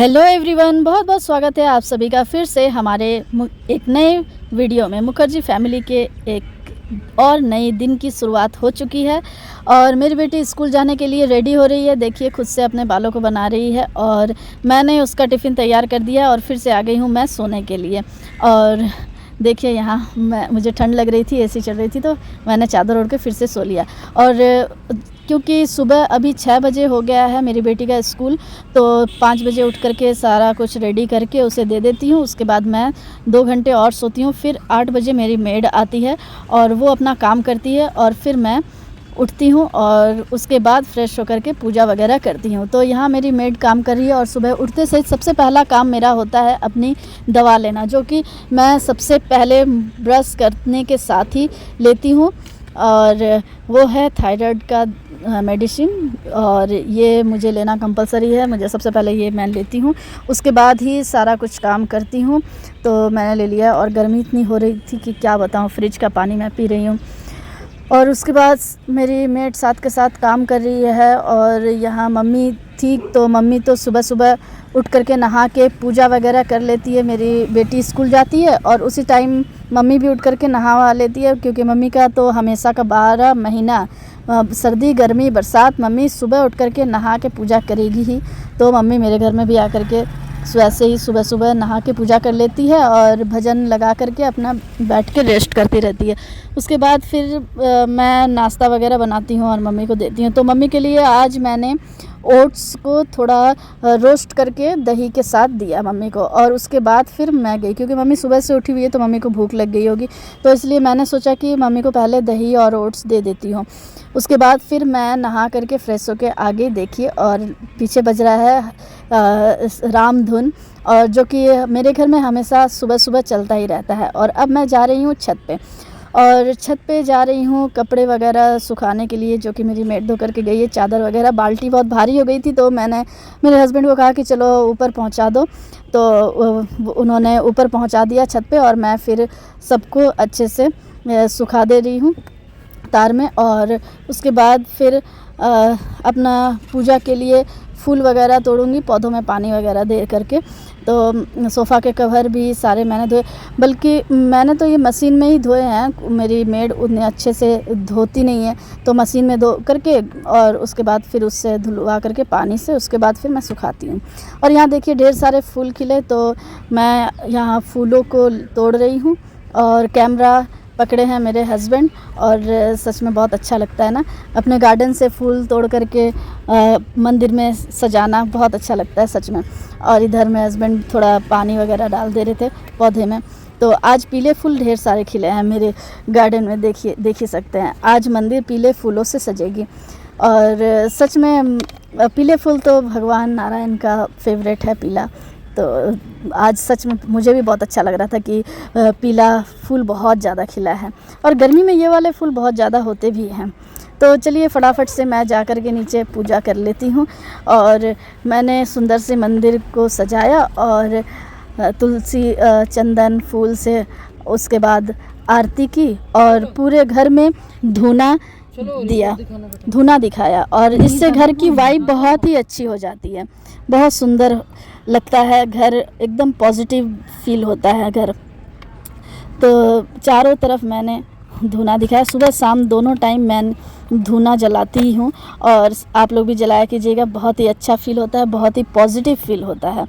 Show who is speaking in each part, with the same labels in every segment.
Speaker 1: Hello everyone, बहुत बहुत स्वागत है आप सभी का फिर से हमारे एक नए वीडियो में। मुखर्जी फैमिली के एक और नए दिन की शुरुआत हो चुकी है और मेरी बेटी स्कूल जाने के लिए रेडी हो रही है। देखिए, खुद से अपने बालों को बना रही है और मैंने उसका टिफ़िन तैयार कर दिया और फिर से आ गई हूँ मैं सोने के लिए। और देखिए, यहाँ मुझे ठंड लग रही थी, एसी चल रही थी, तो मैंने चादर ओढ़ के फिर से सो लिया। और क्योंकि सुबह अभी 6 बजे हो गया है मेरी बेटी का स्कूल, तो 5 बजे उठ करके सारा कुछ रेडी करके उसे दे देती हूँ। उसके बाद मैं 2 घंटे और सोती हूँ। फिर 8 बजे मेरी मेड आती है और वो अपना काम करती है और फिर मैं उठती हूँ और उसके बाद फ्रेश होकर के पूजा वगैरह करती हूँ। तो यहाँ मेरी मेड काम कर रही है और सुबह उठते से सबसे पहला काम मेरा होता है अपनी दवा लेना, जो कि मैं सबसे पहले ब्रश करने के साथ ही लेती हूँ। और वो है थायराइड का मेडिसिन और ये मुझे लेना कंपलसरी है। मुझे सबसे पहले ये मैं लेती हूँ, उसके बाद ही सारा कुछ काम करती हूँ। तो मैंने ले लिया और गर्मी इतनी हो रही थी कि क्या बताऊँ, फ्रिज का पानी मैं पी रही हूँ। और उसके बाद मेरी मेड साथ के साथ काम कर रही है और यहाँ मम्मी थी, तो मम्मी तो सुबह सुबह उठ करके नहा के पूजा वगैरह कर लेती है। मेरी बेटी स्कूल जाती है और उसी टाइम मम्मी भी उठ करके नहा लेती है, क्योंकि मम्मी का तो हमेशा का 12 महीना सर्दी गर्मी बरसात मम्मी सुबह उठ करके नहा के पूजा करेगी ही। तो मम्मी मेरे घर में भी आकर के वैसे ही सुबह सुबह नहा के पूजा कर लेती है और भजन लगा करके अपना बैठ के रेस्ट करती रहती है। उसके बाद फिर मैं नाश्ता वगैरह बनाती हूँ और मम्मी को देती हूँ। तो मम्मी के लिए आज मैंने ओट्स को थोड़ा रोस्ट करके दही के साथ दिया मम्मी को, और उसके बाद फिर मैं गई, क्योंकि मम्मी सुबह से उठी हुई है तो मम्मी को भूख लग गई होगी, तो इसलिए मैंने सोचा कि मम्मी को पहले दही और ओट्स दे देती हूँ। उसके बाद फिर मैं नहा करके फ्रेश होके आ गई। देखिए, और पीछे बज रहा है राम धुन, और जो कि मेरे घर में हमेशा सुबह सुबह चलता ही रहता है। और अब मैं जा रही हूँ छत पे, और छत पे जा रही हूँ कपड़े वगैरह सुखाने के लिए, जो कि मेरी मेड धो करके गई है। चादर वगैरह, बाल्टी बहुत भारी हो गई थी, तो मैंने मेरे हस्बैंड को कहा कि चलो ऊपर पहुँचा दो, तो उन्होंने ऊपर पहुँचा दिया छत पे। और मैं फिर सबको अच्छे से सुखा दे रही हूँ तार में। और उसके बाद फिर अपना पूजा के लिए फूल वगैरह तोड़ूंगी, पौधों में पानी वगैरह दे करके। तो सोफ़ा के कवर भी सारे मैंने धोए, बल्कि मैंने तो ये मशीन में ही धोए हैं। मेरी मेड उतने अच्छे से धोती नहीं है, तो मशीन में धो करके और उसके बाद फिर उससे धुलवा करके पानी से, उसके बाद फिर मैं सुखाती हूँ। और यहाँ देखिए ढेर सारे फूल खिले, तो मैं यहाँ फूलों को तोड़ रही हूँ और कैमरा पकड़े हैं मेरे हस्बैंड। और सच में बहुत अच्छा लगता है ना, अपने गार्डन से फूल तोड़ करके मंदिर में सजाना बहुत अच्छा लगता है सच में। और इधर में हस्बैंड थोड़ा पानी वगैरह डाल दे रहे थे पौधे में। तो आज पीले फूल ढेर सारे खिले हैं मेरे गार्डन में, देख ही सकते हैं। आज मंदिर पीले फूलों से सजेगी। और सच में पीले फूल तो भगवान नारायण का फेवरेट है, पीला। तो आज सच में मुझे भी बहुत अच्छा लग रहा था कि पीला फूल बहुत ज़्यादा खिला है, और गर्मी में ये वाले फूल बहुत ज़्यादा होते भी हैं। तो चलिए फटाफट से मैं जा कर के नीचे पूजा कर लेती हूँ। और मैंने सुंदर से मंदिर को सजाया और तुलसी चंदन फूल से उसके बाद आरती की और पूरे घर में धूना दिया, धूना दिखाया। और इससे घर की वाइब बहुत ही अच्छी हो जाती है, बहुत सुंदर लगता है घर, एकदम पॉजिटिव फील होता है घर। तो चारों तरफ मैंने धूना दिखाया, सुबह शाम दोनों टाइम मैं धूना जलाती ही हूँ, और आप लोग भी जलाया कीजिएगा। बहुत ही अच्छा फील होता है, बहुत ही पॉजिटिव फील होता है।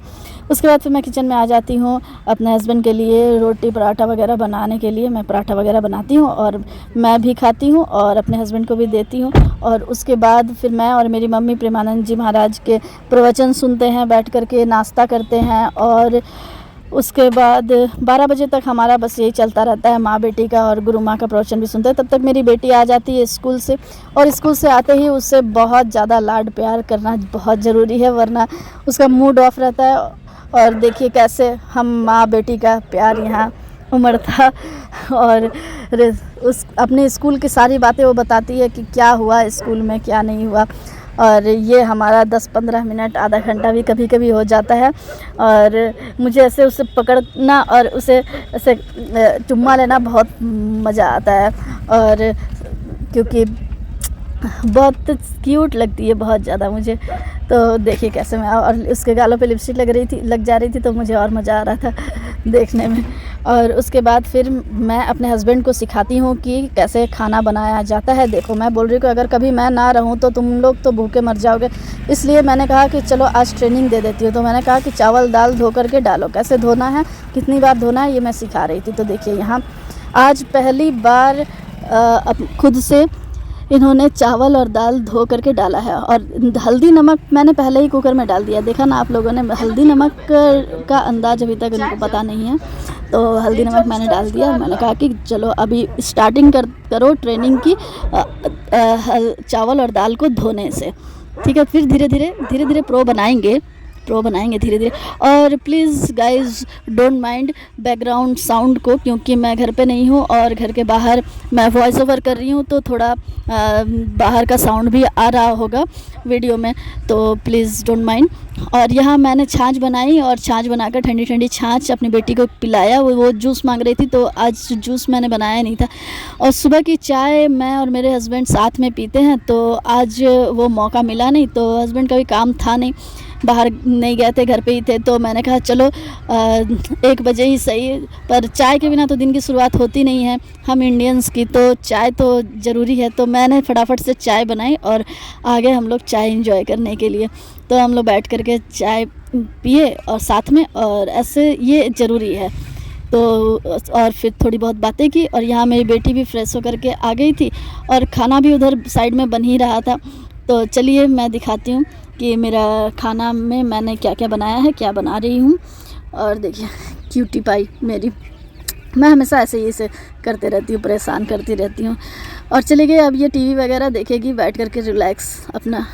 Speaker 1: उसके बाद फिर मैं किचन में आ जाती हूँ अपने हस्बैंड के लिए रोटी पराठा वगैरह बनाने के लिए। मैं पराठा वगैरह बनाती हूँ और मैं भी खाती हूँ और अपने हस्बैंड को भी देती हूँ। और उसके बाद फिर मैं और मेरी मम्मी प्रेमानंद जी महाराज के प्रवचन सुनते हैं, बैठ कर के नाश्ता करते हैं। और उसके बाद 12 बजे तक हमारा बस यही चलता रहता है, माँ बेटी का, और गुरु माँ का प्रवचन भी सुनते हैं। तब तक मेरी बेटी आ जाती है स्कूल से, और स्कूल से आते ही उससे बहुत ज़्यादा लाड प्यार करना बहुत ज़रूरी है, वरना उसका मूड ऑफ रहता है। और देखिए कैसे हम माँ बेटी का प्यार यहाँ उमड़ता। और उस अपने स्कूल की सारी बातें वो बताती है कि क्या हुआ स्कूल में, क्या नहीं हुआ। और ये हमारा 10-15 मिनट, आधा घंटा भी कभी कभी हो जाता है। और मुझे ऐसे उसे पकड़ना और उसे ऐसे चुम्मा लेना बहुत मज़ा आता है। और क्योंकि बहुत क्यूट लगती है बहुत ज़्यादा मुझे। तो देखिए कैसे मैं, और उसके गालों पे लिपस्टिक लग जा रही थी तो मुझे और मज़ा आ रहा था देखने में। और उसके बाद फिर मैं अपने हस्बैंड को सिखाती हूँ कि कैसे खाना बनाया जाता है। देखो मैं बोल रही हूँ कि अगर कभी मैं ना रहूँ तो तुम लोग तो भूखे मर जाओगे, इसलिए मैंने कहा कि चलो आज ट्रेनिंग दे देती हूँ। तो मैंने कहा कि चावल दाल धो करके डालो, कैसे धोना है, कितनी बार धोना है, ये मैं सिखा रही थी। तो देखिए यहाँ आज पहली बार खुद से इन्होंने चावल और दाल धो करके डाला है। और हल्दी नमक मैंने पहले ही कुकर में डाल दिया, देखा ना आप लोगों ने, हल्दी नमक का अंदाज़ अभी तक इनको पता नहीं है। तो हल्दी नमक मैंने डाल दिया और मैंने कहा कि चलो अभी स्टार्टिंग करो ट्रेनिंग की चावल और दाल को धोने से, ठीक है। फिर धीरे धीरे प्रो बनाएंगे धीरे धीरे। और please guys don't mind background sound को, क्योंकि मैं घर पे नहीं हूँ और घर के बाहर मैं वॉइस ओवर कर रही हूँ, तो थोड़ा बाहर का साउंड भी आ रहा होगा वीडियो में, तो प्लीज़ डोंट माइंड। और यहाँ मैंने छाछ बनाई और छाछ बनाकर ठंडी ठंडी छाछ अपनी बेटी को पिलाया। वो जूस मांग रही थी तो आज जूस मैंने बनाया नहीं था। और सुबह की चाय मैं और मेरे हस्बैंड साथ में पीते हैं, तो आज वो मौका मिला नहीं, तो हस्बैंड का भी काम था नहीं, बाहर नहीं गए थे, घर पे ही थे। तो मैंने कहा चलो 1 बजे ही सही, पर चाय के बिना तो दिन की शुरुआत होती नहीं है हम इंडियंस की, तो चाय तो ज़रूरी है। तो मैंने फटाफट से चाय बनाई और आगे हम लोग चाय एंजॉय करने के लिए। तो हम लोग बैठ करके चाय पिए और साथ में, और ऐसे ये ज़रूरी है। तो और फिर थोड़ी बहुत बातें की, और यहाँ मेरी बेटी भी फ्रेश होकर के आ गई थी और खाना भी उधर साइड में बन ही रहा था। तो चलिए मैं दिखाती हूँ कि मेरा खाना में मैंने क्या क्या बनाया है, क्या बना रही हूँ। और देखिए क्यूटी पाई मेरी, मैं हमेशा ऐसे ही इसे करते रहती हूँ, परेशान करती रहती हूँ। और चले गए, अब ये टीवी वगैरह देखेगी बैठ करके रिलैक्स अपना।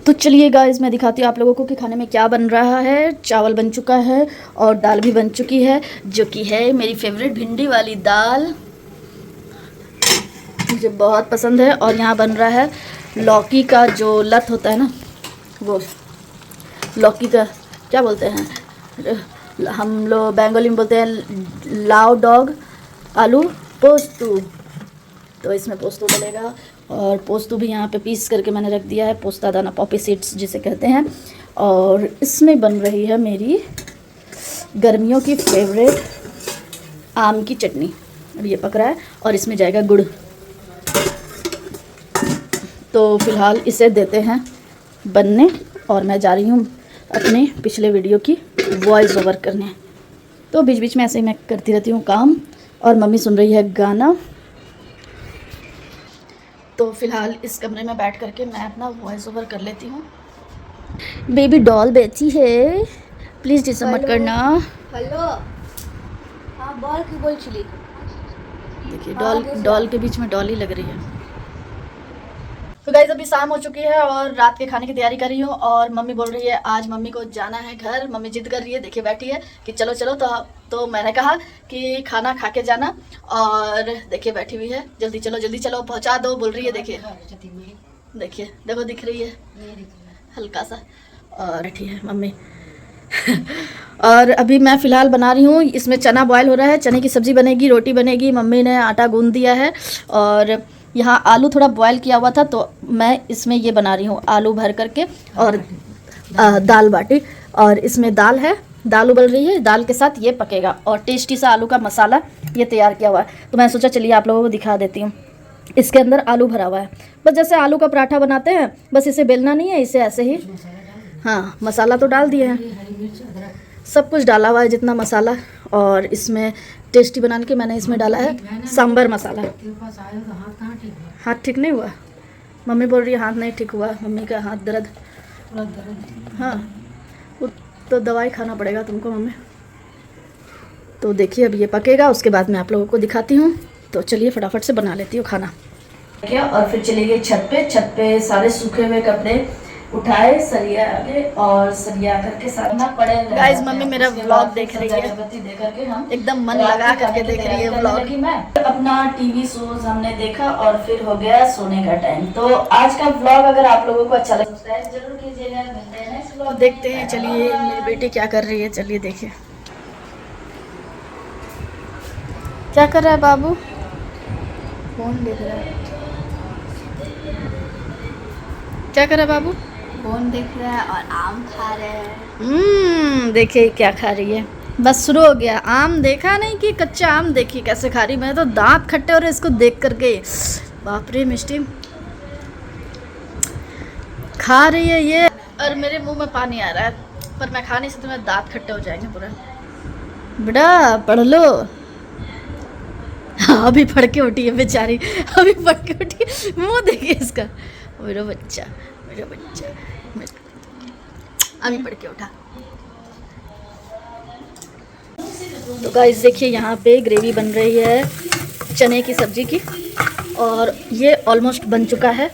Speaker 1: तो चलिए गाइस मैं दिखाती हूँ आप लोगों को कि खाने में क्या बन रहा है। चावल बन चुका है और दाल भी बन चुकी है, जो कि है मेरी फेवरेट भिंडी वाली दाल, मुझे बहुत पसंद है। और यहाँ बन रहा है लौकी का जो लत होता है ना, वो लौकी का क्या बोलते हैं, हम लोग बंगाली में बोलते हैं लाव डॉग आलू पोस्तू। तो इसमें पोस्तू डलेगा, और पोस्तू भी यहाँ पे पीस करके मैंने रख दिया है, पोस्ता दाना, पॉपी सीड्स जिसे कहते हैं। और इसमें बन रही है मेरी गर्मियों की फेवरेट आम की चटनी, अब ये पक रहा है और इसमें जाएगा गुड़। तो फिलहाल इसे देते हैं बनने, और मैं जा रही हूँ अपने पिछले वीडियो की वॉइस ओवर करने। तो बीच बीच में ऐसे ही मैं करती रहती हूँ काम, और मम्मी सुन रही है गाना। तो फिलहाल इस कमरे में बैठ करके मैं अपना वॉइस ओवर कर लेती हूँ। बेबी डॉल बैठी है, प्लीज़ डिस्टर्ब मत करना।
Speaker 2: हेलो, हाँ बॉल की बोल चली।
Speaker 1: देखिए डॉल के बीच में डॉल ही लग रही है। तो गाइस अभी शाम हो चुकी है और रात के खाने की तैयारी कर रही हूँ, और मम्मी बोल रही है आज मम्मी को जाना है घर। मम्मी जिद कर रही है, देखिए बैठी है कि चलो चलो। तो मैंने कहा कि खाना खा के जाना, और देखिए बैठी हुई है, जल्दी चलो पहुँचा दो बोल रही है। देखिए देखो दिख रही है हल्का सा, और बैठी है मम्मी। और अभी मैं फ़िलहाल बना रही हूँ, इसमें चना बॉयल हो रहा है, चने की सब्ज़ी बनेगी, रोटी बनेगी, मम्मी ने आटा गूंद दिया है। और यहाँ आलू थोड़ा बॉयल किया हुआ था, तो मैं इसमें ये बना रही हूँ आलू भर करके, और दाल बाटी। और इसमें दाल है, दाल उबल रही है, दाल के साथ ये पकेगा, और टेस्टी सा आलू का मसाला ये तैयार किया हुआ है। तो मैं सोचा चलिए आप लोगों को दिखा देती हूँ। इसके अंदर आलू भरा हुआ है, बस जैसे आलू का पराठा बनाते हैं, बस इसे बेलना नहीं है, इसे ऐसे ही, हाँ मसाला तो डाल दिए हैं, सब कुछ डाला हुआ है जितना मसाला। और इसमें टेस्टी बनाने के मैंने इसमें डाला है सांभर मसाला। हाथ ठीक नहीं हुआ, मम्मी बोल रही है हाथ नहीं ठीक हुआ, मम्मी का हाथ दर्द। हाँ तो दवाई खाना पड़ेगा तुमको मम्मी। तो देखिए अब ये पकेगा, उसके बाद मैं आप लोगों को दिखाती हूँ। तो चलिए फटाफट से बना लेती हूँ खाना। और फिर चली गई छत पे सारे सूखे हुए कपड़े उठाए, सरिया आगे और सरिया करके सारना पड़े। गाइस मम्मी मेरा व्लॉग देख रही है, दे करके हम एकदम मन लगा करके देख रही है व्लॉग। मैं अपना टीवी शोज हमने देखा और फिर हो गया सोने का टाइम। तो आज का व्लॉग अगर आप लोगों को अच्छा लगा सब्सक्राइब जरूर कीजिएगा। मिलते हैं नेक्स्ट व्लॉग। देखते हैं, चलिए मेरी बेटी क्या कर रही है, चलिए देखिए क्या कर रहा है बाबू। फोन देख रहा है। क्या कर रहा है बाबू?
Speaker 2: फोन देख रहा है और आम खा रहा है।
Speaker 1: देखिए क्या खा रही है। बस शुरू हो गया। आम देखा नहीं कि कच्चा आम देखिए कैसे खा रही। मैं तो दांत खट्टे हो रहे इसको देख करके। बाप रे मिष्टी खा रही है ये, और मेरे मुंह में पानी आ रहा है, पर मैं खाने से तो मेरे दांत खट्टे हो जाएंगे पूरा। बेटा पढ़ लो। हाँ अभी पढ़ के उठी है बेचारी, अभी पढ़ के उठी है। मुँह देखिए इसका। मेरा बच्चा अभी पढ़ के उठा। तो गाइस देखिए यहाँ पे ग्रेवी बन रही है चने की सब्जी की, और ये ऑलमोस्ट बन चुका है।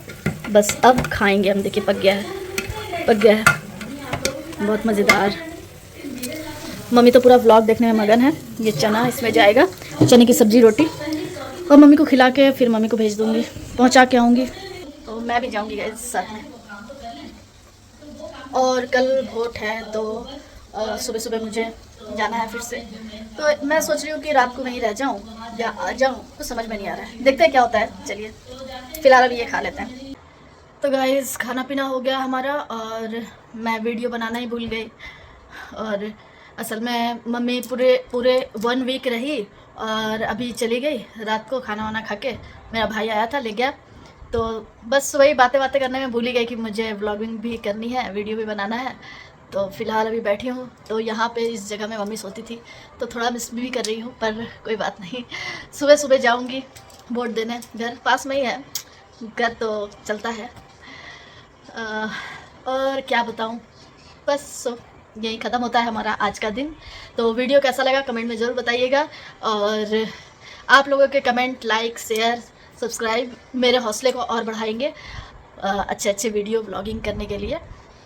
Speaker 1: बस अब खाएंगे हम। देखिए पक गया है बहुत मज़ेदार। मम्मी तो पूरा व्लॉग देखने में मगन है। ये चना इसमें जाएगा, चने की सब्जी रोटी, और मम्मी को खिला के फिर मम्मी को भेज दूँगी, पहुँचा के आऊँगी। तो मैं भी जाऊँगी गाइस साथ में। और कल वोट है तो सुबह सुबह मुझे जाना है फिर से। तो मैं सोच रही हूँ कि रात को वहीं रह जाऊँ या आ जाऊँ, कुछ समझ में नहीं आ रहा है। देखते हैं क्या होता है। चलिए फ़िलहाल अभी ये खा लेते हैं। तो गाइस खाना पीना हो गया हमारा, और मैं वीडियो बनाना ही भूल गई। और असल में मम्मी पूरे 1 वीक रही और अभी चली गई रात को खाना वाना खा के। मेरा भाई आया था ले गया, तो बस वही बातें करने में भूल ही गई कि मुझे व्लॉगिंग भी करनी है, वीडियो भी बनाना है। तो फ़िलहाल अभी बैठी हूँ। तो यहाँ पे इस जगह में मम्मी सोती थी, तो थोड़ा मिस भी कर रही हूँ, पर कोई बात नहीं। सुबह सुबह जाऊँगी वोट देने। घर पास में ही है, घर तो चलता है। और क्या बताऊँ, बस यही ख़त्म होता है हमारा आज का दिन। तो वीडियो कैसा लगा कमेंट में ज़रूर बताइएगा, और आप लोगों के कमेंट, लाइक, शेयर, सब्सक्राइब मेरे हौसले को और बढ़ाएंगे अच्छे वीडियो व्लॉगिंग करने के लिए।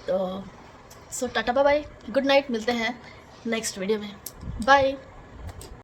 Speaker 1: तो tata bye bye, good night, मिलते हैं नेक्स्ट वीडियो में। बाय।